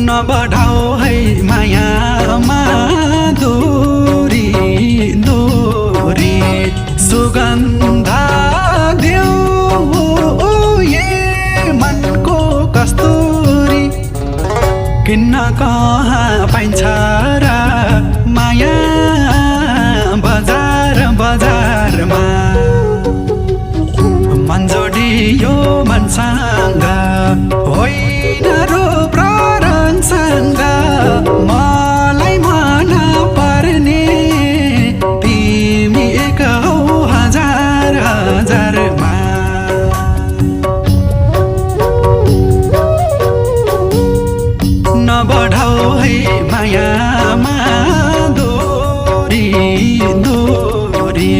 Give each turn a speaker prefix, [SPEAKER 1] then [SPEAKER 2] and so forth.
[SPEAKER 1] नबढाऊ है मायामा दूरी दूरी सुगन्धा देऊ ये मनको कस्तुरी किन्न कहाँ पाइन्छ र माया बजार बजारमा मन जोडियो मनसँग होइन रूप र रङसँग मलाई मन पर्ने तिमी एक हौ हजार हजारमा नबढाऊ है मायामा दूरी दूरी